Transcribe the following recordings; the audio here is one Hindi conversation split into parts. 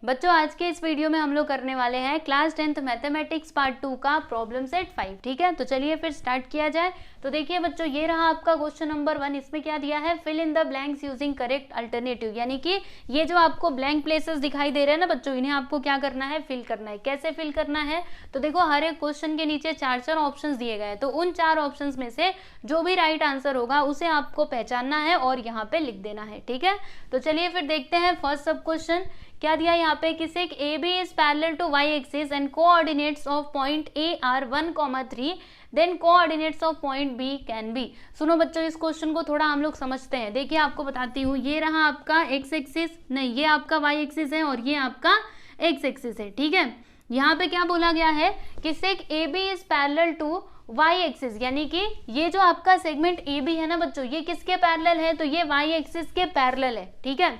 बच्चों आज के इस वीडियो में हम लोग करने वाले हैं क्लास 10th मैथमेटिक्स पार्ट 2 का प्रॉब्लम सेट 5। ठीक है, तो चलिए फिर स्टार्ट किया जाए। तो देखिए बच्चों, ये रहा आपका क्वेश्चन नंबर 1। इसमें क्या दिया है, fill in the blanks using correct alternative, यानी कि ये जो आपको ब्लैंक प्लेसेस दिखाई दे रहे हैं ना बच्चों, इन्हें आपको क्या करना है, फिल करना है। कैसे फिल करना है, तो देखो हर एक क्वेश्चन के नीचे 4 ऑप्शन दिए गए हैं, तो उन 4 ऑप्शन में से जो भी राइट आंसर होगा उसे आपको पहचानना है और यहाँ पे लिख देना है। ठीक है, तो चलिए फिर देखते हैं फर्स्ट सब क्वेश्चन क्या दिया यहाँ पे कि seg A B is parallel to Y axis and coordinates of point A are 1,3 then coordinates of point B can be. सुनो बच्चों, इस क्वेश्चन को थोड़ा हम लोग समझते हैं। देखिए आपको बताती हूँ, ये रहा आपका एक्स एक्सिस, नहीं ये आपका वाई एक्सिस है और ये आपका एक्स एक्सिस है। ठीक है, यहाँ पे क्या बोला गया है कि seg A B is parallel to Y axis, यानी कि ये जो आपका सेगमेंट ए बी है ना बच्चों, ये किसके पैरेलल है, तो ये वाई एक्सिस के पैरेलल है। ठीक है,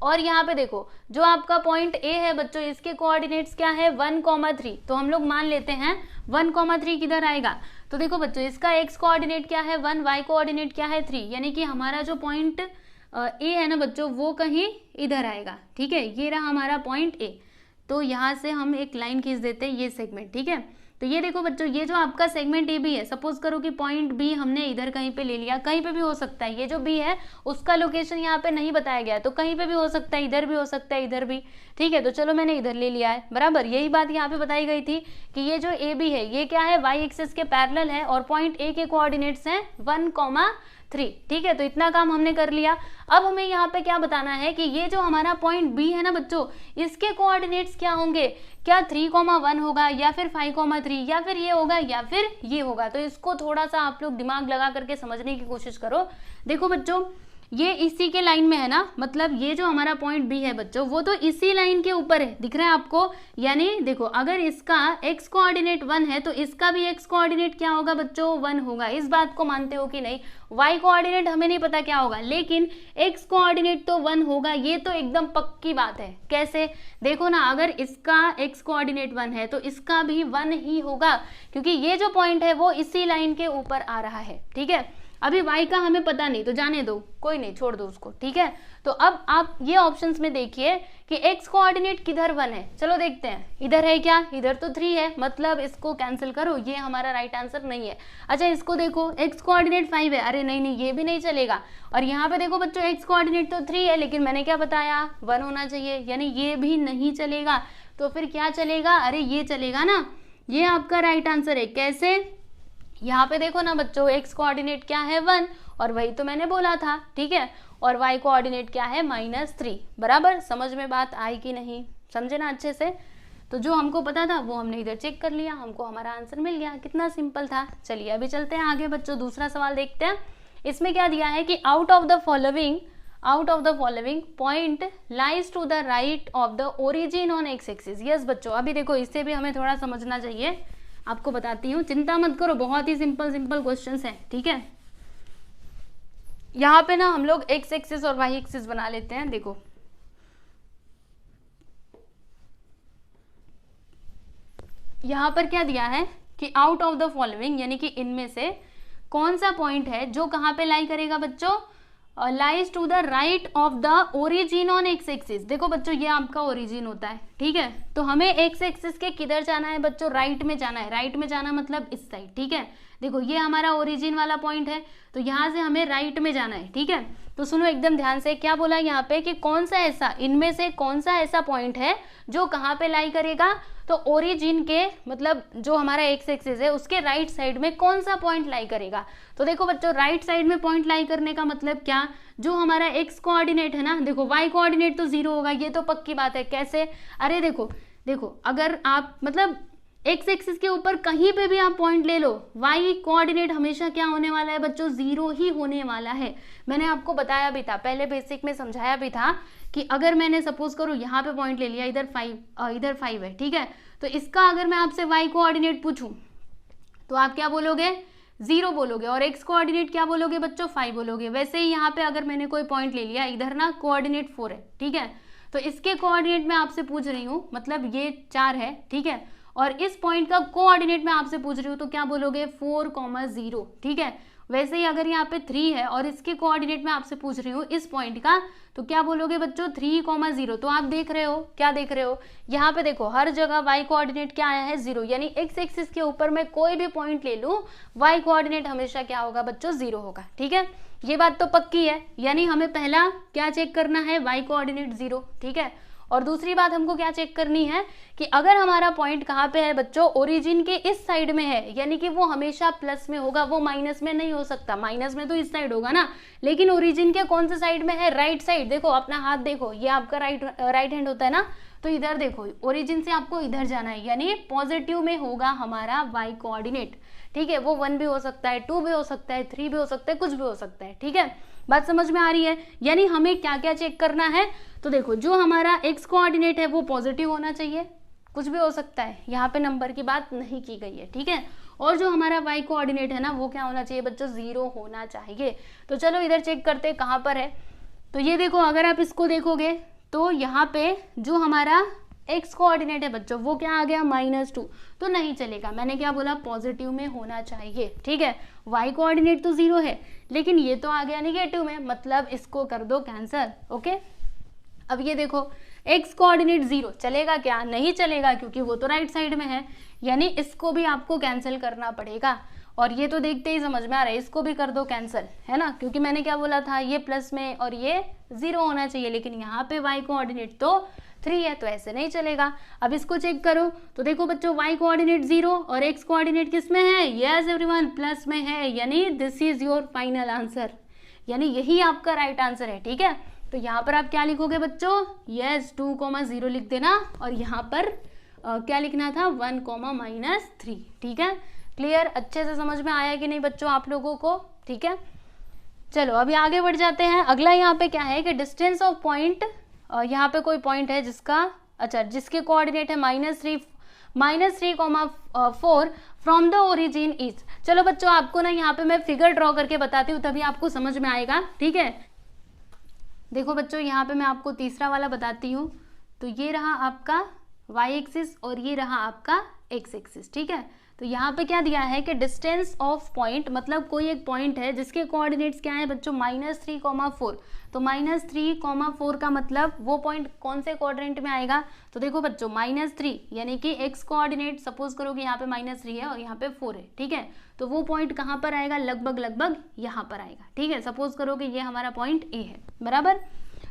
और यहाँ पे देखो जो आपका पॉइंट ए है बच्चों, इसके कोऑर्डिनेट्स क्या है 1,3, तो हम लोग मान लेते हैं 1,3 किधर आएगा। तो देखो बच्चों, इसका एक्स कोऑर्डिनेट क्या है 1, वाई कोऑर्डिनेट क्या है 3, यानी कि हमारा जो पॉइंट ए है ना बच्चों, वो कहीं इधर आएगा। ठीक है, ये रहा हमारा पॉइंट ए, तो यहाँ से हम एक लाइन खींच देते हैं ये सेगमेंट। ठीक है, तो ये देखो बच्चों, ये जो आपका सेगमेंट ए बी है, सपोज करो कि पॉइंट बी हमने इधर कहीं पे ले लिया, कहीं पे भी हो सकता है, ये जो बी है उसका लोकेशन यहाँ पे नहीं बताया गया है, तो कहीं पे भी हो सकता है, इधर भी हो सकता है, इधर भी। ठीक है, तो चलो मैंने इधर ले लिया है, बराबर। यही बात यहाँ पे बताई गई थी कि ये जो ए बी है ये क्या है, वाई एक्सिस के पैरेलल है और पॉइंट ए के कोऑर्डिनेट्स हैं 1,3। ठीक है, तो इतना काम हमने कर लिया। अब हमें यहाँ पे क्या बताना है कि ये जो हमारा पॉइंट बी है ना बच्चों, इसके कोऑर्डिनेट्स क्या होंगे, क्या 3,1 होगा या फिर 5,3 या फिर ये होगा या फिर ये होगा। तो इसको थोड़ा सा आप लोग दिमाग लगा करके समझने की कोशिश करो। देखो बच्चों, ये इसी के लाइन में है ना, मतलब ये जो हमारा पॉइंट बी है बच्चों, वो तो इसी लाइन के ऊपर है, दिख रहा है आपको। यानी देखो, अगर इसका x कोऑर्डिनेट 1 है तो इसका भी x कोऑर्डिनेट क्या होगा बच्चों, 1 होगा। इस बात को मानते हो कि नहीं। y कोऑर्डिनेट हमें नहीं पता क्या होगा, लेकिन x कोऑर्डिनेट तो 1 होगा, ये तो एकदम पक्की बात है। कैसे, देखो ना, अगर इसका x कोऑर्डिनेट 1 है तो इसका भी 1 ही होगा, क्योंकि ये जो पॉइंट है वो इसी लाइन के ऊपर आ रहा है। ठीक है, अभी y का हमें पता नहीं, तो जाने दो, कोई नहीं, छोड़ दो उसको। ठीक है, तो अब आप ये ऑप्शंस में देखिए कि x कोऑर्डिनेट किधर 1 है। चलो देखते हैं, इधर है क्या, इधर तो 3 है, मतलब इसको कैंसिल करो, ये हमारा राइट आंसर नहीं है। अच्छा इसको देखो, x कोऑर्डिनेट 5 है, अरे नहीं नहीं, ये भी नहीं चलेगा। और यहाँ पे देखो बच्चों, x कोऑर्डिनेट तो 3 है, लेकिन मैंने क्या बताया, 1 होना चाहिए, यानी ये भी नहीं चलेगा। तो फिर क्या चलेगा, अरे ये चलेगा ना, ये आपका राइट आंसर है। कैसे, यहाँ पे देखो ना बच्चों, x कोऑर्डिनेट क्या है 1, और वही तो मैंने बोला था। ठीक है, और y कोऑर्डिनेट क्या है -3। बराबर, समझ में बात आई कि नहीं, समझे ना अच्छे से। तो जो हमको पता था वो हमने इधर चेक कर लिया, हमको हमारा आंसर मिल गया। कितना सिंपल था। चलिए अभी चलते हैं आगे बच्चों, दूसरा सवाल देखते हैं। इसमें क्या दिया है कि out of the following point lies to the right of the origin on X axis. Yes बच्चों, अभी देखो इससे भी हमें थोड़ा समझना चाहिए, आपको बताती हूँ, चिंता मत करो, बहुत ही सिंपल क्वेश्चंस हैं। ठीक है, यहाँ पे ना हम लोग एक्स एक्सिस और वाई एक्सिस बना लेते हैं। देखो यहाँ पर क्या दिया है कि आउट ऑफ द फॉलोइंग, यानी कि इनमें से कौन सा पॉइंट है जो कहाँ पे लाई करेगा बच्चों, lies to the right of the origin on X axis. देखो बच्चों, ये आपका ओरिजिन होता है। ठीक है, तो हमें एक्स एक्सिस के किधर जाना है बच्चों, राइट में जाना है। राइट में जाना मतलब इस साइड। ठीक है, देखो ये हमारा ओरिजिन वाला पॉइंट है, तो यहाँ से हमें राइट में जाना है। ठीक है, तो सुनो एकदम ध्यान से, क्या बोला यहाँ पे कि कौन सा ऐसा, इनमें से कौन सा ऐसा पॉइंट है जो कहाँ पे लाई करेगा, तो ओरिजिन के, मतलब जो हमारा एक्स एक्सिस है उसके राइट साइड में कौन सा पॉइंट लाई करेगा। तो देखो बच्चों, राइट साइड में पॉइंट लाई करने का मतलब क्या, जो हमारा एक्स कोऑर्डिनेट है ना, देखो वाई कोऑर्डिनेट तो 0 होगा, ये तो पक्की बात है। कैसे, अरे देखो अगर आप मतलब एक्स एक्सिस के ऊपर कहीं पे भी आप पॉइंट ले लो, वाई कोऑर्डिनेट हमेशा क्या होने वाला है बच्चों, 0 ही होने वाला है। मैंने आपको बताया भी था, पहले बेसिक में समझाया भी था कि अगर मैंने सपोज करो यहाँ पे पॉइंट ले लिया, इधर 5 है। ठीक है, तो इसका अगर मैं आपसे वाई कोऑर्डिनेट पूछूं तो आप क्या बोलोगे, 0 बोलोगे, और एक्स कोऑर्डिनेट क्या बोलोगे बच्चों, 5 बोलोगे। वैसे ही यहाँ पे अगर मैंने कोई पॉइंट ले लिया, इधर ना कोऑर्डिनेट 4 है। ठीक है, तो इसके कोऑर्डिनेट मैं आपसे पूछ रही हूँ, मतलब ये 4 है। ठीक है, और इस पॉइंट का कोऑर्डिनेट मैं आपसे पूछ रही हूँ, तो क्या बोलोगे 4,0। ठीक है, वैसे ही अगर यहाँ पे 3 है और इसके कोऑर्डिनेट में आपसे पूछ रही हूँ इस पॉइंट का, तो क्या बोलोगे बच्चों 3,0। तो आप देख रहे हो, क्या देख रहे हो, यहाँ पे देखो हर जगह y कोऑर्डिनेट क्या आया है 0, यानी x एक्सिस के ऊपर मैं कोई भी पॉइंट ले लूँ y कोऑर्डिनेट हमेशा क्या होगा बच्चों 0 होगा। ठीक है, ये बात तो पक्की है, यानी हमें पहला क्या चेक करना है y कोऑर्डिनेट 0। ठीक है, और दूसरी बात हमको क्या चेक करनी है कि अगर हमारा पॉइंट कहाँ पे है बच्चों, ओरिजिन के इस साइड में है, यानी कि वो हमेशा प्लस में होगा, वो माइनस में नहीं हो सकता। माइनस में तो इस साइड होगा ना, लेकिन ओरिजिन के कौन से साइड में है, राइट साइड। देखो अपना हाथ देखो, ये आपका राइट हैंड होता है ना, तो इधर देखो ओरिजिन से आपको इधर जाना है, यानी पॉजिटिव में होगा हमारा y कोऑर्डिनेट। ठीक है, वो 1 भी हो सकता है, 2 भी हो सकता है, 3 भी हो सकता है, कुछ भी हो सकता है। ठीक है, बात समझ में आ रही है। यानी हमें क्या क्या चेक करना है, तो देखो जो हमारा x कोऑर्डिनेट है वो पॉजिटिव होना चाहिए, कुछ भी हो सकता है, यहाँ पे नंबर की बात नहीं की गई है। ठीक है, और जो हमारा y कोऑर्डिनेट है ना वो क्या होना चाहिए बच्चों 0 होना चाहिए। तो चलो इधर चेक करते हैं कहाँ पर है। तो ये देखो अगर आप इसको देखोगे तो यहाँ पे जो हमारा x कोऑर्डिनेट है बच्चों वो क्या आ गया -2, तो नहीं चलेगा। मैंने क्या बोला, पॉजिटिव में होना चाहिए। ठीक है, y कोऑर्डिनेट तो 0 है, लेकिन ये तो आ गया नेगेटिव में, मतलब इसको कर दो कैंसल। ओके, अब ये देखो x कोऑर्डिनेट 0 चलेगा क्या, नहीं चलेगा, क्योंकि वो तो राइट साइड में है, यानी इसको भी आपको कैंसिल करना पड़ेगा। और ये तो देखते ही समझ में आ रहा है, इसको भी कर दो कैंसिल, है ना, क्योंकि मैंने क्या बोला था, ये प्लस में और ये 0 होना चाहिए, लेकिन यहाँ पे y कोऑर्डिनेट तो 3 है, तो ऐसे नहीं चलेगा। अब इसको चेक करो, तो देखो बच्चों y कोऑर्डिनेट 0 और x कोऑर्डिनेट किस में है, यस एवरीवन प्लस में है, यानी this is your final answer, यानी यही आपका राइट आंसर है। ठीक है, तो यहाँ पर आप क्या लिखोगे बच्चों, यस 2,0 लिख देना, और यहाँ पर क्या लिखना था 1,-3। ठीक है, क्लियर, अच्छे से समझ में आया कि नहीं बच्चों आप लोगों को। ठीक है, चलो अभी आगे बढ़ जाते हैं। अगला यहाँ पे क्या है कि डिस्टेंस ऑफ पॉइंट, यहाँ पे कोई पॉइंट है जिसका, अच्छा जिसके कोऑर्डिनेट है -3,4 फ्रॉम द ओरिजिन इज। चलो बच्चों आपको ना यहाँ पे मैं फिगर ड्रॉ करके बताती हूँ, तभी आपको समझ में आएगा। ठीक है, देखो बच्चों यहाँ पे मैं आपको तीसरा वाला बताती हूँ। तो ये रहा आपका y एक्सिस और ये रहा आपका x एक्सिस। ठीक है, तो यहाँ पे क्या दिया है कि डिस्टेंस ऑफ पॉइंट, मतलब कोई एक पॉइंट है जिसके कोऑर्डिनेट्स क्या है बच्चों -3,4। तो -3,4 का मतलब वो पॉइंट कौन से क्वाड्रेंट में आएगा, तो देखो बच्चों -3 यानी कि x कोऑर्डिनेट, सपोज करो कि यहाँ पे -3 है और यहाँ पे 4 है। ठीक है, तो वो पॉइंट कहाँ पर आएगा, लगभग यहाँ पर आएगा। ठीक है, सपोज करो कि ये हमारा पॉइंट A है, बराबर।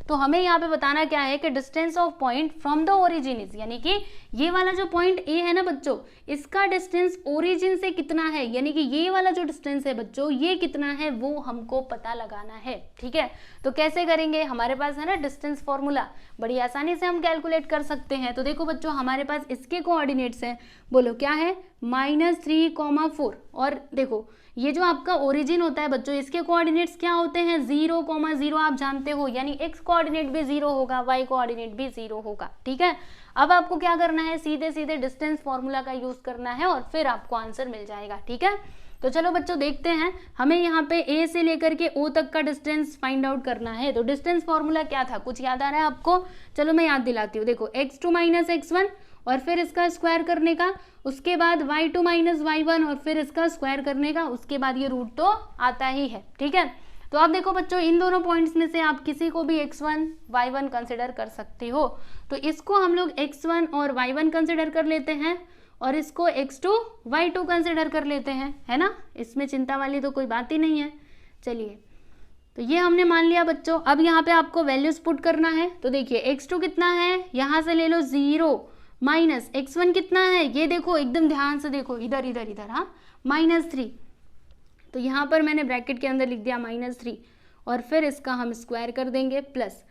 तो हमें यहाँ पे बताना क्या है कि distance of point from the origin is, यानी कि ये वाला जो पॉइंट ए है ना बच्चों, इसका डिस्टेंस ओरिजिन से कितना है, यानी कि ये वाला जो डिस्टेंस है बच्चों ये कितना है वो हमको पता लगाना है। ठीक है, तो कैसे करेंगे, हमारे पास है ना डिस्टेंस फॉर्मूला, बड़ी आसानी से हम कैलकुलेट कर सकते हैं। तो देखो बच्चों हमारे पास इसके कोऑर्डिनेट्स हैं, बोलो क्या है -3,4, और देखो ये जो आपका ओरिजिन होता है बच्चों इसके कोऑर्डिनेट्स क्या होते हैं 0,0, आप जानते हो, यानी x कोऑर्डिनेट भी 0 होगा, y कोऑर्डिनेट भी 0 होगा। ठीक है, अब आपको क्या करना है, सीधे सीधे डिस्टेंस फॉर्मूला का यूज करना है और फिर आपको आंसर मिल जाएगा। ठीक है, तो चलो बच्चों देखते हैं, हमें यहाँ पे a से लेकर के o तक का डिस्टेंस फाइंड आउट करना है। तो डिस्टेंस फॉर्मूला क्या था, कुछ याद आ रहा है आपको, चलो मैं याद दिलाती हूँ। देखो x2 - x1 और फिर इसका स्क्वायर करने का, उसके बाद y2 - y1 और फिर इसका स्क्वायर करने का, उसके बाद ये रूट तो आता ही है। ठीक है, तो आप देखो बच्चों इन दोनों पॉइंट्स में से आप किसी को भी x1 y1 कंसिडर कर सकते हो। तो इसको हम लोग x1 और y1 कंसिडर कर लेते हैं और इसको x2 y2 कंसिडर कर लेते हैं, है ना, इसमें चिंता वाली तो कोई बात ही नहीं है। चलिए, तो ये हमने मान लिया बच्चों। अब यहाँ पे आपको वैल्यूज पुट करना है। तो देखिए x2 कितना है, यहाँ से ले लो 0, माइनस x1 कितना है, ये देखो एकदम ध्यान से देखो, इधर इधर इधर, हाँ -3, तो यहाँ पर मैंने ब्रैकेट के अंदर लिख दिया -3 और फिर इसका हम स्क्वायर कर देंगे प्लस।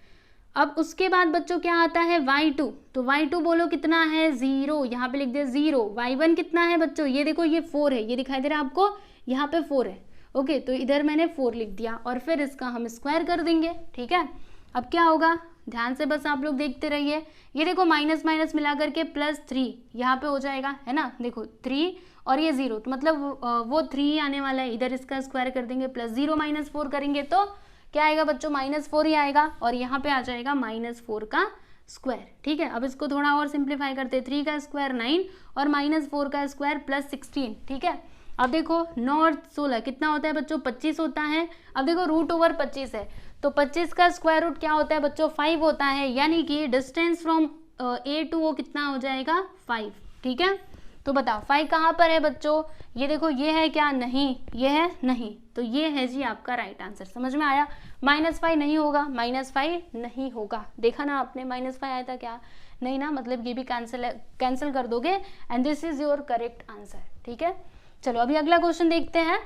अब उसके बाद बच्चों क्या आता है y2, तो y2 बोलो कितना है 0, यहाँ पे लिख दिया 0। y1 कितना है बच्चों, ये देखो ये 4 है, ये दिखाई दे रहा है आपको, यहाँ पे 4 है। ओके, तो इधर मैंने 4 लिख दिया और फिर इसका हम स्क्वायर कर देंगे। ठीक है, अब क्या होगा, ध्यान से बस आप लोग देखते रहिए। ये देखो माइनस माइनस मिला करके +3 यहाँ पे हो जाएगा, है ना, देखो 3 और ये 0, तो मतलब वो 3 आने वाला है, इधर इसका स्क्वायर कर देंगे, +0 - 4 करेंगे तो क्या आएगा बच्चों -4 ही आएगा, और यहाँ पे आ जाएगा -4 का स्क्वायर। ठीक है, अब इसको थोड़ा और सिंप्लीफाई करते, 3 का स्क्वायर 9 और -4 का स्क्वायर +16। ठीक है, अब देखो 9 और 16 कितना होता है बच्चों, 25 होता है। अब देखो रूट ओवर 25 है, तो 25 का स्क्वायर रूट क्या होता है बच्चों, 5 होता है, यानी कि distance from A to O कितना हो जाएगा, 5। ठीक है, तो बताओ 5 कहाँ पर है बच्चों, ये देखो ये है क्या, नहीं, ये है नहीं, तो ये है जी आपका राइट आंसर। समझ में आया, -5 नहीं होगा, -5 नहीं होगा, देखा ना आपने, -5 आया था क्या, नहीं ना, मतलब ये भी कैंसिल कर दोगे and this is your correct answer. ठीक है, चलो अभी अगला क्वेश्चन देखते हैं।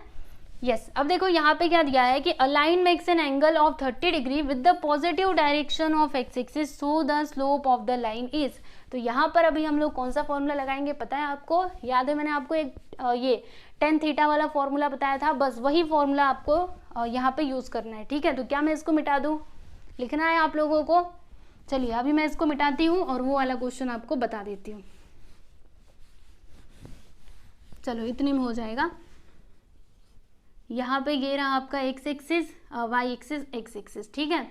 यस, अब देखो यहाँ पे क्या दिया है कि a line makes an angle of 30 degree with the positive direction of x axis, so the slope of the line is. तो यहाँ पर अभी हम लोग कौन सा फॉर्मूला लगाएंगे, पता है आपको, याद है मैंने आपको एक ये tan थीटा वाला फॉर्मूला बताया था, बस वही फॉर्मूला आपको यहाँ पे यूज करना है। ठीक है, तो क्या मैं इसको मिटा दूँ, लिखना है आप लोगों को। चलिए अभी मैं इसको मिटाती हूँ और वो वाला क्वेश्चन आपको बता देती हूँ। चलो इतने में हो जाएगा। यहाँ पे ये रहा आपका X axis, Y axis, X axis. ठीक है,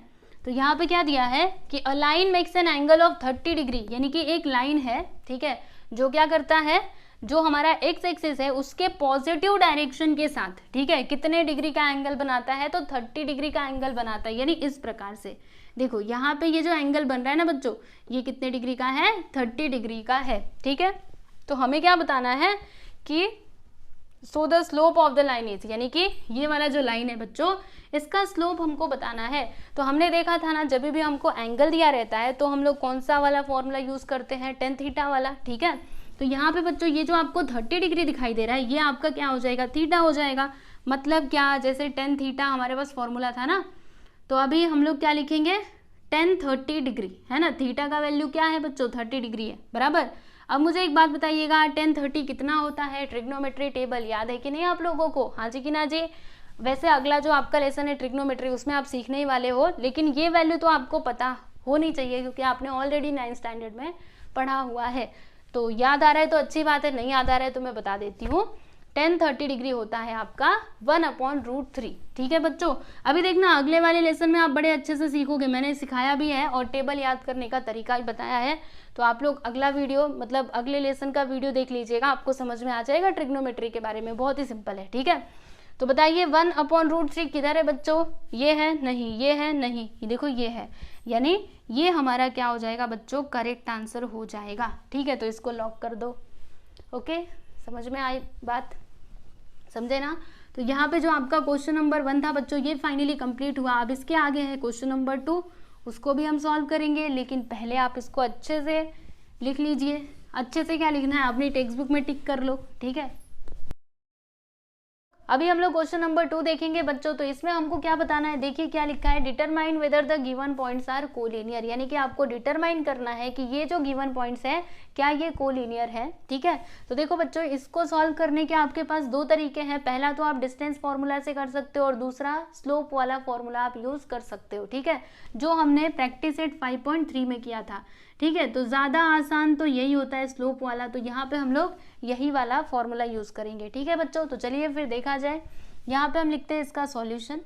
तो यहाँ पे क्या दिया है कि a line makes an angle of 30 degree, यानी कि एक लाइन है, ठीक है, जो क्या करता है, जो हमारा एक्स एक्सिस है उसके पॉजिटिव डायरेक्शन के साथ, ठीक है, कितने डिग्री का एंगल बनाता है, तो 30 डिग्री का एंगल बनाता है। यानी इस प्रकार से देखो यहाँ पे ये जो एंगल बन रहा है ना बच्चों, ये कितने डिग्री का है, 30 डिग्री का है। ठीक है, तो हमें क्या बताना है कि so the slope of the line is, यानी कि ये वाला जो लाइन है बच्चों, इसका स्लोप हमको बताना है। तो हमने देखा था ना, जब भी हमको एंगल दिया रहता है तो हम लोग कौन सा वाला फॉर्मूला यूज करते हैं, tan थीटा वाला। ठीक है, तो यहाँ पे बच्चों ये जो आपको 30 डिग्री दिखाई दे रहा है, ये आपका क्या हो जाएगा, थीटा हो जाएगा। मतलब क्या, जैसे tan थीटा हमारे पास फॉर्मूला था ना, तो अभी हम लोग क्या लिखेंगे, tan 30 डिग्री, है ना, थीटा का वैल्यू क्या है बच्चों, 30 डिग्री है, बराबर। अब मुझे एक बात बताइएगा, tan 30 कितना होता है, ट्रिग्नोमेट्री टेबल याद है कि नहीं आप लोगों को, हाँ जी कि ना जी। वैसे अगला जो आपका लेसन है ट्रिग्नोमेट्री, उसमें आप सीखने ही वाले हो, लेकिन ये वैल्यू तो आपको पता होनी चाहिए क्योंकि आपने ऑलरेडी 9th स्टैंडर्ड में पढ़ा हुआ है। तो याद आ रहा है तो अच्छी बात है, नहीं याद आ रहा है तो मैं बता देती हूँ, tan 30 डिग्री होता है आपका 1/√3। ठीक है बच्चों, अभी देखना अगले वाले लेसन में आप बड़े अच्छे से सीखोगे, मैंने सिखाया भी है और टेबल याद करने का तरीका भी बताया है। तो आप लोग अगला वीडियो, मतलब अगले लेसन का वीडियो देख लीजिएगा, आपको समझ में आ जाएगा ट्रिग्नोमेट्री के बारे में, बहुत ही सिंपल है। ठीक है, तो बताइए 1/√3 किधर है बच्चों, ये है नहीं, ये है नहीं, ये देखो ये है, यानी ये हमारा क्या हो जाएगा बच्चों, करेक्ट आंसर हो जाएगा। ठीक है, तो इसको लॉक कर दो। ओके, समझ में आई बात, समझे ना। तो यहाँ पे जो आपका क्वेश्चन नंबर 1 था बच्चों, ये फाइनली कंप्लीट हुआ। अब इसके आगे है क्वेश्चन नंबर 2, उसको भी हम सॉल्व करेंगे, लेकिन पहले आप इसको अच्छे से लिख लीजिए। अच्छे से क्या लिखना है, अपनी टेक्स्ट बुक में टिक कर लो। ठीक है, अभी हम लोग क्वेश्चन नंबर 2 देखेंगे बच्चों। तो इसमें हमको क्या बताना है, देखिए क्या लिखा है, determine whether the given points are collinear, यानी कि आपको डिटरमाइन करना है कि ये जो गिवन पॉइंट्स है क्या ये कोलिनियर है। ठीक है, तो देखो बच्चों, इसको सॉल्व करने के आपके पास 2 तरीके हैं। पहला तो आप डिस्टेंस फॉर्मूला से कर सकते हो और दूसरा स्लोप वाला फॉर्मूला आप यूज कर सकते हो। ठीक है, जो हमने प्रैक्टिस सेट 5.3 में किया था। ठीक है, तो ज़्यादा आसान तो यही होता है स्लोप वाला, तो यहाँ पे हम लोग यही वाला फॉर्मूला यूज़ करेंगे। ठीक है बच्चों, तो चलिए फिर देखा जाए। यहाँ पे हम लिखते हैं इसका सॉल्यूशन।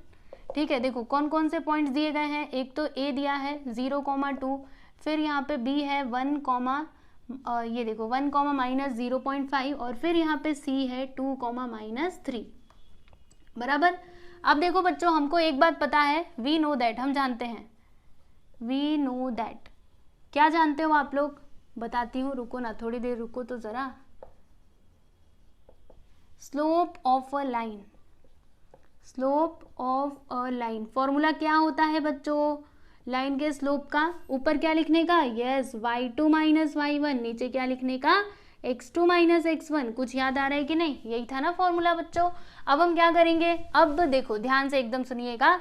ठीक है, देखो कौन कौन से पॉइंट्स दिए गए हैं, एक तो ए दिया है 0,2, फिर यहाँ पे बी है 1, ये देखो 1, -0.5, और फिर यहाँ पे सी है 2, -3, बराबर। अब देखो बच्चों, हमको एक बात पता है, वी नो दैट, हम जानते हैं, वी नो दैट, क्या जानते हो आप लोग, बताती हूँ, रुको ना, थोड़ी देर रुको तो जरा। Slope of a line, slope of a line formula क्या होता है बच्चों, लाइन के स्लोप का ऊपर क्या लिखने का, यस y2 - y1, नीचे क्या लिखने का, x2 - x1। कुछ याद आ रहा है कि नहीं, यही था ना फॉर्मूला बच्चों। अब हम क्या करेंगे, अब देखो ध्यान से एकदम सुनिएगा।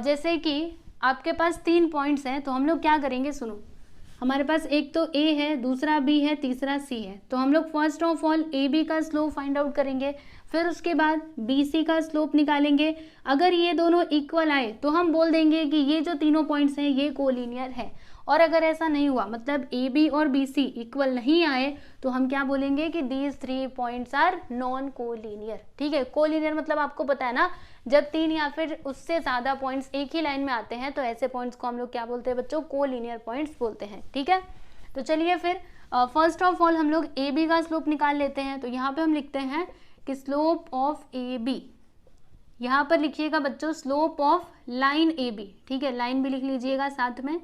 जैसे कि आपके पास 3 पॉइंट्स हैं, तो हम लोग क्या करेंगे, सुनो, हमारे पास एक तो ए है, दूसरा बी है, तीसरा सी है। तो हम लोग first of all A B का स्लोप फाइंड आउट करेंगे, फिर उसके बाद बी सी का स्लोप निकालेंगे। अगर ये दोनों इक्वल आए तो हम बोल देंगे कि ये जो तीनों पॉइंट्स हैं ये कोलिनियर है, और अगर ऐसा नहीं हुआ, मतलब ए बी और बी सी इक्वल नहीं आए, तो हम क्या बोलेंगे कि these 3 points are non collinear. ठीक है, कोलिनियर मतलब आपको पता है ना, जब 3 या फिर उससे ज़्यादा पॉइंट्स एक ही लाइन में आते हैं तो ऐसे पॉइंट्स को हम लोग क्या बोलते हैं बच्चों, कोलिनियर पॉइंट्स बोलते हैं। ठीक है, तो चलिए फिर फर्स्ट ऑफ ऑल हम लोग ए बी का स्लोप निकाल लेते हैं। तो यहाँ पे हम लिखते हैं कि स्लोप ऑफ ए बी, यहाँ पर लिखिएगा बच्चों slope of line A B, ठीक है, लाइन भी लिख लीजिएगा साथ में।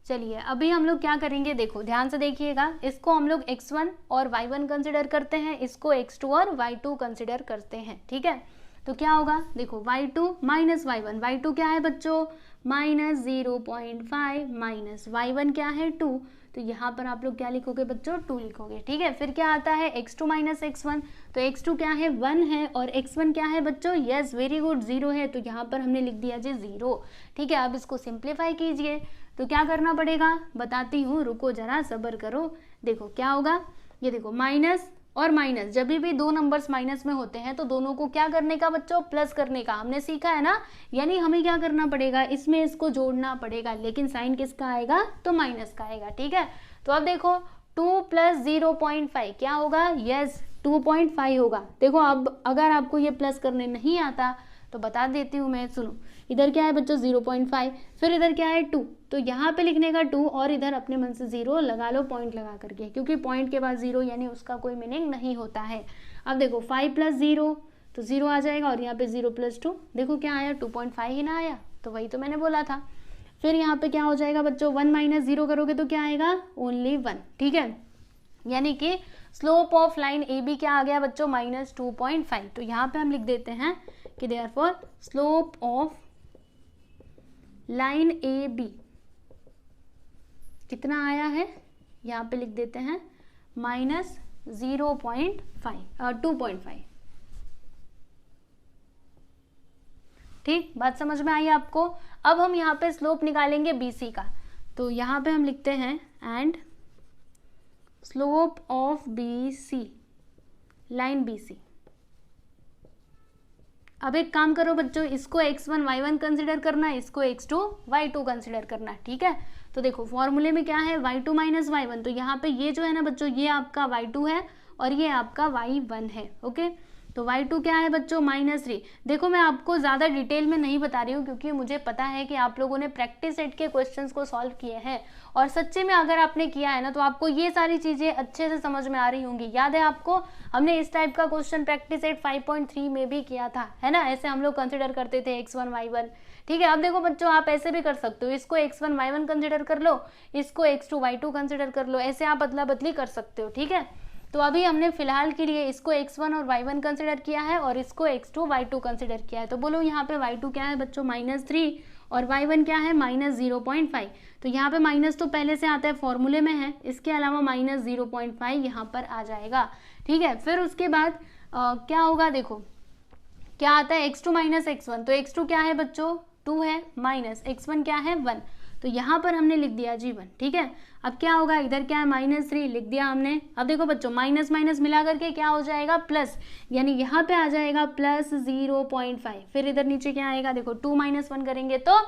चलिए अभी हम लोग क्या करेंगे, देखो ध्यान से देखिएगा, इसको हम लोग x1 और y1 कंसिडर करते हैं, इसको x2 और y2 कंसिडर करते हैं, ठीक है। तो क्या होगा, देखो y2 माइनस y1, y2 क्या है बच्चों माइनस 0.5 माइनस y1 क्या है 2, तो यहाँ पर आप लोग क्या लिखोगे बच्चों 2 लिखोगे, ठीक है। फिर क्या आता है x2 माइनस x1, तो x2 क्या है 1 है और x1 क्या है बच्चों, यस वेरी गुड 0 है, तो यहाँ पर हमने लिख दिया जी 0, ठीक है। अब इसको सिंप्लीफाई कीजिए, तो क्या करना पड़ेगा बताती हूँ, रुको जरा सब्र करो। देखो क्या होगा, ये देखो माइनस और माइनस, जब भी दो नंबर्स माइनस में होते हैं तो दोनों को क्या करने का बच्चों प्लस करने का, हमने सीखा है ना, यानी हमें क्या करना पड़ेगा, इसमें इसको जोड़ना पड़ेगा, लेकिन साइन किसका आएगा तो माइनस का आएगा, ठीक है। तो अब देखो 2 प्लस 0.5 क्या होगा, यस 2.5 होगा। देखो अब अगर आपको ये प्लस करने नहीं आता तो बता देती हूँ मैं, सुनो, इधर क्या है बच्चों 0.5, फिर इधर क्या है 2, तो यहाँ पे लिखने का 2 और इधर अपने मन से 0 लगा लो पॉइंट लगा करके, क्योंकि पॉइंट के बाद 0 यानी उसका कोई मीनिंग नहीं होता है। अब देखो 5 प्लस 0 तो 0 आ जाएगा और यहाँ पे 0 प्लस 2 देखो क्या आया 2.5 ही ना आया, तो वही तो मैंने बोला था। फिर यहाँ पे क्या हो जाएगा बच्चों 1 माइनस 0 करोगे तो क्या आएगा ओनली 1, ठीक है। यानी कि slope of line A B क्या आ गया बच्चों माइनस 2.5, तो यहाँ पे हम लिख देते हैं कि therefore slope of line A B कितना आया है, यहाँ पे लिख देते हैं माइनस 2.5, ठीक, बात समझ में आई आपको। अब हम यहाँ पे स्लोप निकालेंगे BC का, तो यहाँ पे हम लिखते हैं and slope of BC line BC। अब एक काम करो बच्चों, इसको x1 y1 कंसिडर करना है, इसको x2 y2 कंसिडर करना है, ठीक है। तो देखो फॉर्मूले में क्या है y2 माइनस y1, तो यहाँ पे ये जो है ना बच्चों ये आपका y2 है और ये आपका y1 है, ओके। तो y2 क्या है बच्चों -3। देखो मैं आपको ज़्यादा डिटेल में नहीं बता रही हूँ क्योंकि मुझे पता है कि आप लोगों ने प्रैक्टिस सेट के क्वेश्चंस को सॉल्व किए हैं और सच्चे में अगर आपने किया है ना तो आपको ये सारी चीज़ें अच्छे से समझ में आ रही होंगी। याद है आपको, हमने इस टाइप का क्वेश्चन प्रैक्टिस सेट 5.3 में भी किया था, है ना। ऐसे हम लोग कंसिडर करते थे x1 y1, ठीक है। अब देखो बच्चों आप ऐसे भी कर सकते हो, इसको x1 y1 कंसिडर कर लो, इसको x2 y2 कंसिडर कर लो, ऐसे आप अदला बदली कर सकते हो, ठीक है। तो अभी हमने फिलहाल के लिए इसको x1 और y1 कंसिडर किया है और इसको x2 y2 कंसिडर किया है। तो बोलो यहाँ पे y2 क्या है बच्चों -3 और y1 क्या है -0.5। तो यहाँ पे माइनस तो पहले से आता है, फॉर्मूले में है, इसके अलावा -0.5 यहाँ पर आ जाएगा, ठीक है। फिर उसके बाद क्या होगा, देखो क्या आता है x2 माइनस x1, तो x2 क्या है बच्चों 2 है माइनस x1 क्या है 1, तो यहाँ पर हमने लिख दिया जी 1, ठीक है। अब क्या होगा, इधर क्या है -3 लिख दिया हमने। अब देखो बच्चों माइनस माइनस मिला करके क्या हो जाएगा प्लस, यानी यहाँ पे आ जाएगा प्लस 0.5। फिर इधर नीचे क्या आएगा, देखो 2 माइनस 1 करेंगे तो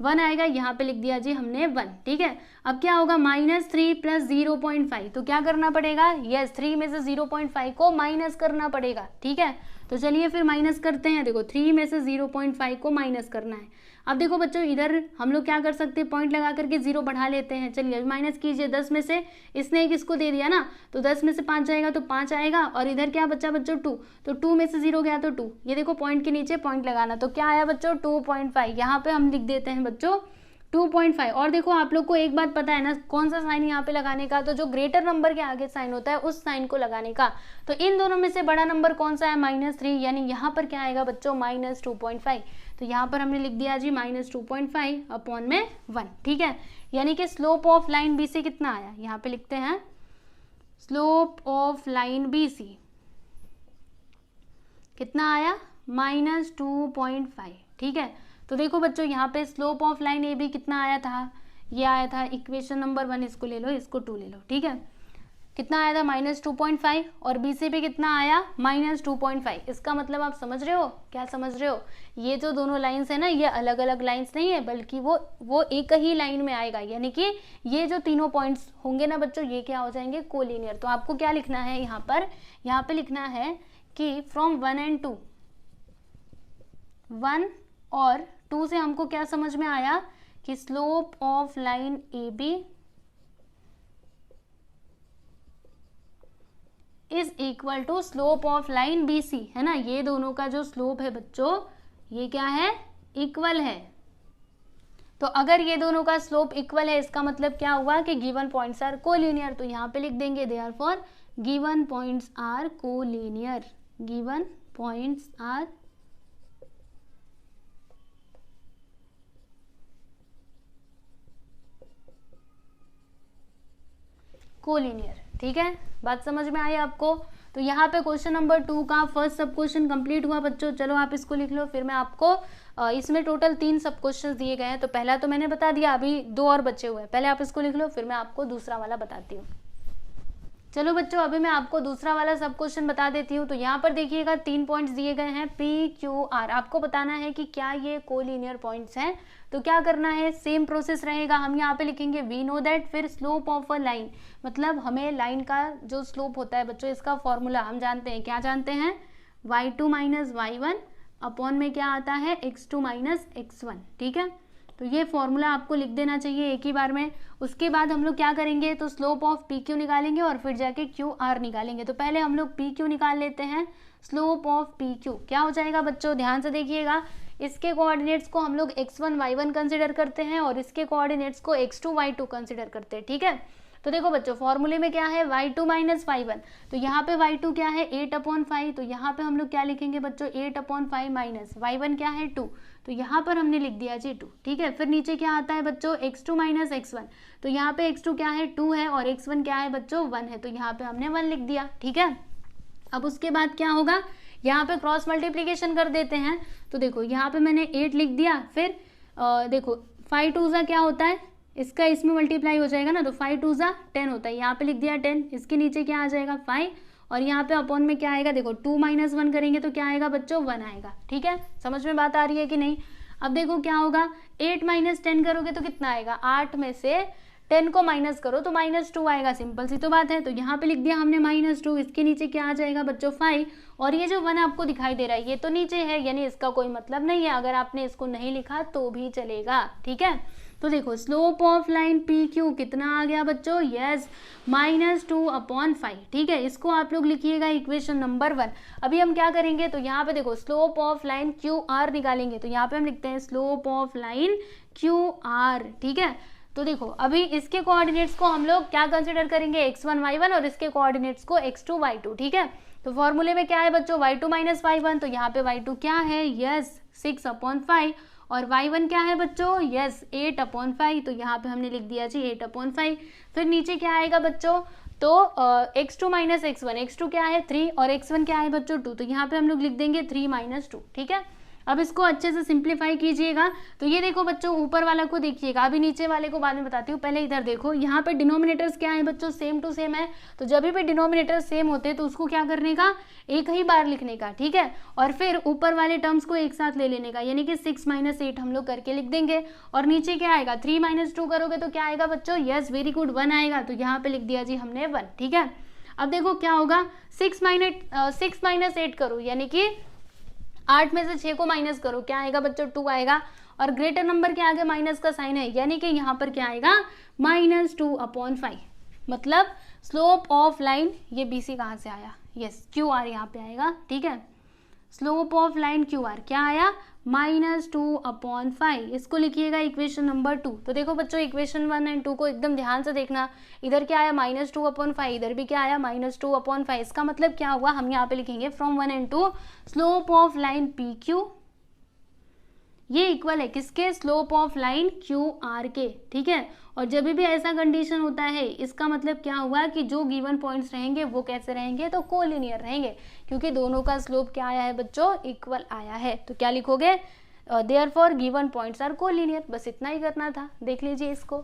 1 आएगा, यहाँ पे लिख दिया जी हमने 1, ठीक है। अब क्या होगा -3 प्लस 0.5, तो क्या करना पड़ेगा, यस 3 में से 0.5 को माइनस करना पड़ेगा, ठीक है। तो चलिए फिर माइनस करते हैं, देखो 3 में से 0.5 को माइनस करना है। अब देखो बच्चों इधर हम लोग क्या कर सकते हैं, पॉइंट लगा करके 0 बढ़ा लेते हैं। चलिए अभी माइनस कीजिए, 10 में से इसने एक इसको दे दिया ना, तो 10 में से 5 जाएगा तो 5 आएगा और इधर क्या बच्चा बच्चों 2, तो 2 में से 0 गया तो 2, ये देखो पॉइंट के नीचे पॉइंट लगाना, तो क्या आया बच्चों 2.5, यहाँ पे हम लिख देते हैं बच्चों 2.5। और देखो आप लोग को एक बात पता है ना कौन सा साइन यहाँ पे लगाने का, तो जो ग्रेटर नंबर के आगे साइन होता है उस साइन को लगाने का। तो इन दोनों में से बड़ा नंबर कौन सा है -3, यानी यहाँ पर क्या आएगा बच्चों -2.5, तो यहाँ पर हमने लिख दिया जी -2.5 अपॉन में 1, ठीक है। यानी कि स्लोप ऑफ लाइन BC कितना आया, यहाँ पे लिखते हैं स्लोप ऑफ लाइन BC कितना आया -2.5, ठीक है। तो देखो बच्चों यहाँ पे स्लोप ऑफ लाइन AB कितना आया था, ये आया था इक्वेशन नंबर 1, इसको ले लो, इसको 2 ले लो, ठीक है। कितना आया था -2.5 और BC पे कितना आया -2.5। इसका मतलब आप समझ रहे हो, क्या समझ रहे हो, ये जो दोनों लाइंस है ना ये अलग अलग लाइंस नहीं है बल्कि वो एक ही लाइन में आएगा, यानी कि ये जो तीनों पॉइंट्स होंगे ना बच्चों ये क्या हो जाएंगे कोलिनियर। तो आपको क्या लिखना है यहाँ पे लिखना है कि फ्रॉम 1 and 2, 1 और 2 से हमको क्या समझ में आया कि slope of line AB is equal to slope of line BC, है ना। ये दोनों का जो स्लोप है बच्चों, ये क्या है, इक्वल है। तो अगर ये दोनों का स्लोप इक्वल है, इसका मतलब क्या हुआ कि गिवन पॉइंट्स आर कोलिनियर। तो यहाँ पे लिख देंगे therefore given points are collinear, given points are collinear. ठीक है, बात समझ में आई आपको। तो यहाँ पे क्वेश्चन नंबर 2 का फर्स्ट सब क्वेश्चन कंप्लीट हुआ बच्चों। चलो आप इसको लिख लो, फिर मैं आपको इसमें टोटल 3 सब क्वेश्चन दिए गए हैं। तो पहला तो मैंने बता दिया, अभी 2 और बचे हुए हैं। पहले आप इसको लिख लो, फिर मैं आपको दूसरा वाला बताती हूँ। चलो बच्चों, अभी मैं आपको दूसरा वाला सब क्वेश्चन बता देती हूँ। तो यहाँ पर देखिएगा 3 पॉइंट्स दिए गए हैं PQR। आपको बताना है कि क्या ये कोलिनियर पॉइंट्स हैं। तो क्या करना है, सेम प्रोसेस रहेगा। हम यहाँ पे लिखेंगे वी नो दैट, फिर स्लोप ऑफ अ लाइन, मतलब हमें लाइन का जो स्लोप होता है बच्चों, इसका फॉर्मूला हम जानते हैं। क्या जानते हैं, y2 माइनस y1 अपॉन में क्या आता है, x2 माइनस x1। ठीक है, तो ये फॉर्मूला आपको लिख देना चाहिए एक ही बार में। उसके बाद हम लोग क्या करेंगे, तो स्लोप ऑफ PQ निकालेंगे और फिर जाके QR निकालेंगे। तो पहले हम लोग PQ निकाल लेते हैं। स्लोप ऑफ PQ क्या हो जाएगा बच्चों, ध्यान से देखिएगा। इसके कोऑर्डिनेट्स को हम लोग x1 y1 कंसिडर करते हैं और इसके कोऑर्डिनेट्स को x2 y2 कंसिडर करते हैं। ठीक है, तो देखो बच्चों, फॉर्मूले में क्या है, y2 माइनस y1। तो यहाँ पे y2 क्या है, 8/5। तो यहाँ पे हम लोग क्या लिखेंगे बच्चों, 8/5 माइनस y1 क्या है, 2। तो यहाँ पर हमने लिख दिया जी 2। ठीक है, फिर नीचे क्या आता है बच्चों, x2 माइनस x1। तो यहाँ पे x2 क्या है, 2 है, और x1 क्या है बच्चों, 1 है। तो यहाँ पे हमने 1 लिख दिया। ठीक है, अब उसके बाद क्या होगा, यहाँ पे क्रॉस मल्टीप्लीकेशन कर देते हैं। तो देखो यहाँ पे मैंने 8 लिख दिया। फिर देखो 5 2 क्या होता है, इसका इसमें मल्टीप्लाई हो जाएगा ना, तो 5 2 10 होता है। यहाँ पे लिख दिया 10, इसके नीचे क्या आ जाएगा 5, और यहाँ पे अपॉन में क्या आएगा, देखो 2 माइनस 1 करेंगे तो क्या आएगा बच्चों, 1 आएगा। ठीक है, समझ में बात आ रही है कि नहीं। अब देखो क्या होगा, 8 माइनस 10 करोगे तो कितना आएगा, 8 में से 10 को माइनस करो तो -2 आएगा। सिंपल सी तो बात है। तो यहाँ पे लिख दिया हमने -2, इसके नीचे क्या आ जाएगा बच्चों 5, और ये जो 1 आपको दिखाई दे रहा है ये तो नीचे है, यानी इसका कोई मतलब नहीं है। अगर आपने इसको नहीं लिखा तो भी चलेगा। ठीक है, तो देखो स्लोप ऑफ लाइन PQ कितना आ गया बच्चों, यस -2/5। ठीक है, इसको आप लोग लिखिएगा इक्वेशन नंबर 1। अभी हम क्या करेंगे, तो यहाँ पे देखो स्लोप ऑफ लाइन QR निकालेंगे। तो यहाँ पे हम लिखते हैं स्लोप ऑफ लाइन QR। ठीक है, तो देखो अभी इसके कोऑर्डिनेट्स को हम लोग क्या कंसिडर करेंगे, x1 y1, और इसके कोऑर्डिनेट्स को x2 y2। ठीक है, तो फॉर्मूले में क्या है बच्चों, y2 माइनस y1। तो यहाँ पे y2 क्या है, यस 6/5, और y1 क्या है बच्चों, यस 8/5। तो यहाँ पे हमने लिख दिया जी 8/5। फिर नीचे क्या आएगा बच्चों, तो x2 माइनस x1, x2 क्या है 3, और x1 क्या है बच्चों 2। तो यहाँ पे हम लोग लिख देंगे 3 - 2। ठीक है, अब इसको अच्छे से सिंप्लीफाई कीजिएगा। तो ये देखो बच्चों, ऊपर वाला को देखिएगा, अभी नीचे वाले को बाद में बताती हूँ। पहले इधर देखो, यहाँ पे डिनोमिनेटर्स क्या है बच्चों, सेम टू सेम है। तो जब भी डिनोमिनेटर सेम होते हैं तो उसको क्या करने का, एक ही बार लिखने का। ठीक है, और फिर ऊपर वाले टर्म्स को एक साथ ले लेने का, यानी कि 6 - 8 हम लोग करके लिख देंगे। और नीचे क्या आएगा, 3 - 2 करोगे तो क्या आएगा बच्चों, यस वेरी गुड 1 आएगा। तो यहाँ पे लिख दिया जी हमने 1। ठीक है, अब देखो क्या होगा, 6 - 8 करो, यानी कि 8 में से 6 को माइनस करो, क्या आएगा बच्चों 2 आएगा, और ग्रेटर नंबर के आगे माइनस का साइन है, यानी कि यहाँ पर क्या आएगा -2/5। मतलब स्लोप ऑफ लाइन, ये BC कहाँ से आया, यस QR यहाँ पे आएगा। ठीक है, स्लोप ऑफ लाइन QR क्या आया, -2/5। इसको लिखिएगा इक्वेशन नंबर 2। तो देखो बच्चों, इक्वेशन 1 और 2 को एकदम ध्यान से देखना। इधर क्या आया -2/5, इधर भी क्या आया -2/5। इसका मतलब क्या हुआ, हम यहाँ पे लिखेंगे फ्रॉम 1 और 2 स्लोप ऑफ लाइन PQ ये इक्वल है किसके, स्लोप ऑफ लाइन QR के। ठीक है, और जब भी ऐसा कंडीशन होता है, इसका मतलब क्या हुआ कि जो गिवन पॉइंट्स रहेंगे वो कैसे रहेंगे, तो कोलिनियर रहेंगे, क्योंकि दोनों का स्लोप क्या आया है बच्चों, इक्वल आया है। तो क्या लिखोगे, therefore given points are collinear. बस इतना ही करना था, देख लीजिए इसको।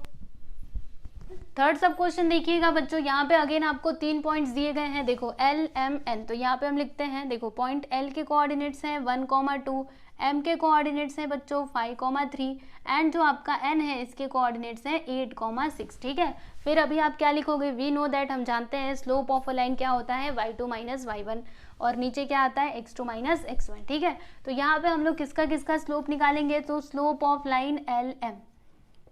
थर्ड सब क्वेश्चन देखिएगा बच्चों, यहाँ पे अगेन आपको 3 पॉइंट्स दिए गए हैं। देखो L M N, तो यहाँ पे हम लिखते हैं, देखो पॉइंट L के कोऑर्डिनेट्स हैं 1,2, M के कोऑर्डिनेट्स हैं बच्चों 5,3, एंड जो आपका N है इसके कोऑर्डिनेट्स हैं 8,6। ठीक है, फिर अभी आप क्या लिखोगे, वी नो दैट, हम जानते हैं स्लोप ऑफ अ लाइन क्या होता है, y2 माइनस y1, और नीचे क्या आता है x2 माइनस x1। ठीक है, तो यहाँ पे हम लोग किसका किसका स्लोप निकालेंगे, तो स्लोप ऑफ लाइन LM,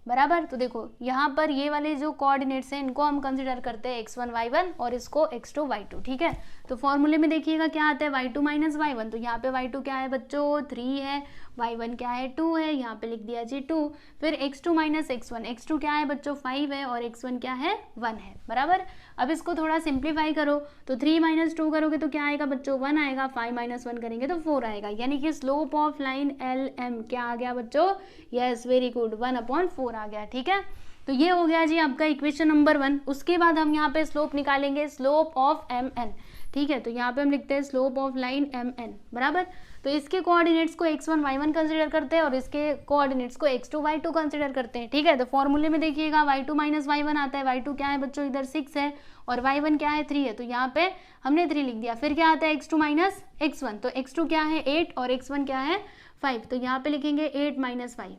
बराबर। तो देखो यहाँ पर ये वाले जो कोऑर्डिनेट्स हैं इनको हम कंसिडर करते हैं x1 y1 और इसको x2 y2, ठीक है। तो फॉर्मूले में देखिएगा क्या आता है y2 माइनस y1, तो यहाँ पे y2 क्या है बच्चों 3 है, y1 क्या है 2 है, यहाँ पे लिख दिया जी 2। फिर x2 माइनस x1, x2 क्या है बच्चों 5 है और x1 क्या है 1 है, बराबर। अब इसको थोड़ा सिंप्लीफाई करो तो 3 माइनस 2 करोगे तो क्या आएगा बच्चों 1 आएगा, 5 माइनस 1 करेंगे तो 4 आएगा, यानी कि स्लोप ऑफ लाइन LM क्या आ गया बच्चों, यस वेरी गुड 1/4 आ गया, ठीक है। तो ये हो गया जी आपका इक्वेशन नंबर 1। उसके बाद हम यहाँ पे स्लोप निकालेंगे, स्लोप ऑफ MN, ठीक है। तो यहाँ पे हम लिखते हैं स्लोप ऑफ लाइन MN, बराबर। तो इसके कोऑर्डिनेट्स को x1 y1 कंसीडर करते हैं और इसके कोऑर्डिनेट्स को x2 y2 कंसीडर करते हैं, ठीक है। तो फॉर्मूले में देखिएगा y2 माइनस y1 आता है, y2 क्या है बच्चों इधर 6 है और y1 क्या है 3 है, तो यहाँ पे हमने 3 लिख दिया। फिर क्या आता है x2 माइनस x1, तो x2 क्या है 8 और x1 क्या है 5, तो यहाँ पे लिखेंगे 8 माइनस 5।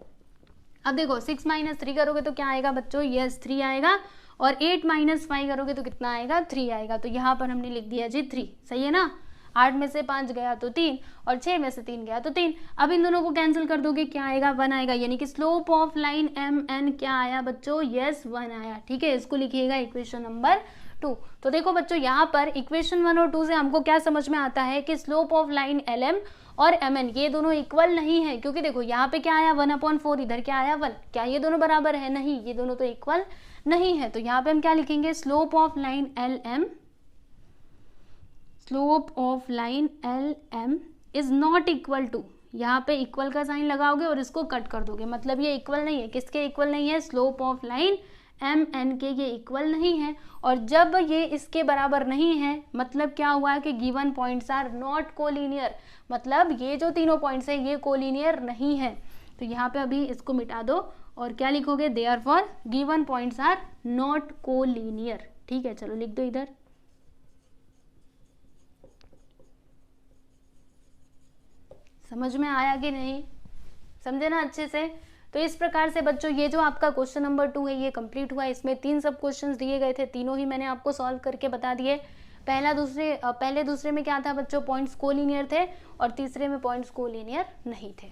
अब देखो 6 माइनस 3 करोगे तो क्या आएगा बच्चों, यस 3 आएगा, और 8 माइनस 5 करोगे तो कितना आएगा 3 आएगा, तो यहाँ पर हमने लिख दिया जी 3, सही है ना। 8 में से 5 गया तो 3 और 6 में से 3 गया तो 3। अब इन दोनों को कैंसिल कर दोगे क्या आएगा 1 आएगा, यानी कि स्लोप ऑफ लाइन MN क्या आया बच्चों, यस 1 आया, ठीक है। इसको लिखिएगा इक्वेशन नंबर 2। तो देखो बच्चों यहाँ पर इक्वेशन 1 और 2 से हमको क्या समझ में आता है कि स्लोप ऑफ लाइन LM और MN ये दोनों इक्वल नहीं है, क्योंकि देखो यहाँ पे क्या आया 1/4, इधर क्या आया 1, क्या ये दोनों बराबर है, नहीं, ये दोनों तो इक्वल नहीं है। तो यहाँ पे हम क्या लिखेंगे, slope of line LM, slope of line LM is not equal to, यहाँ पे इक्वल का साइन लगाओगे और इसको कट कर दोगे, मतलब ये इक्वल नहीं है, किसके इक्वल नहीं है, स्लोप ऑफ लाइन MN के ये इक्वल नहीं है। और जब ये इसके बराबर नहीं है मतलब क्या हुआ है कि given points are not collinear, मतलब ये जो तीनों पॉइंट्स हैं ये कोलिनियर नहीं है। तो यहाँ पे अभी इसको मिटा दो और क्या लिखोगे, therefore given points are not collinear, ठीक है। चलो लिख दो इधर। समझ में आया कि नहीं, समझे ना अच्छे से। तो इस प्रकार से बच्चों ये जो आपका क्वेश्चन नंबर 2 है ये कंप्लीट हुआ। इसमें 3 सब क्वेश्चंस दिए गए थे, तीनों ही मैंने आपको सॉल्व करके बता दिए। पहले दूसरे में क्या था बच्चों, पॉइंट्स कोलिनियर थे और तीसरे में पॉइंट्स कोलिनियर नहीं थे।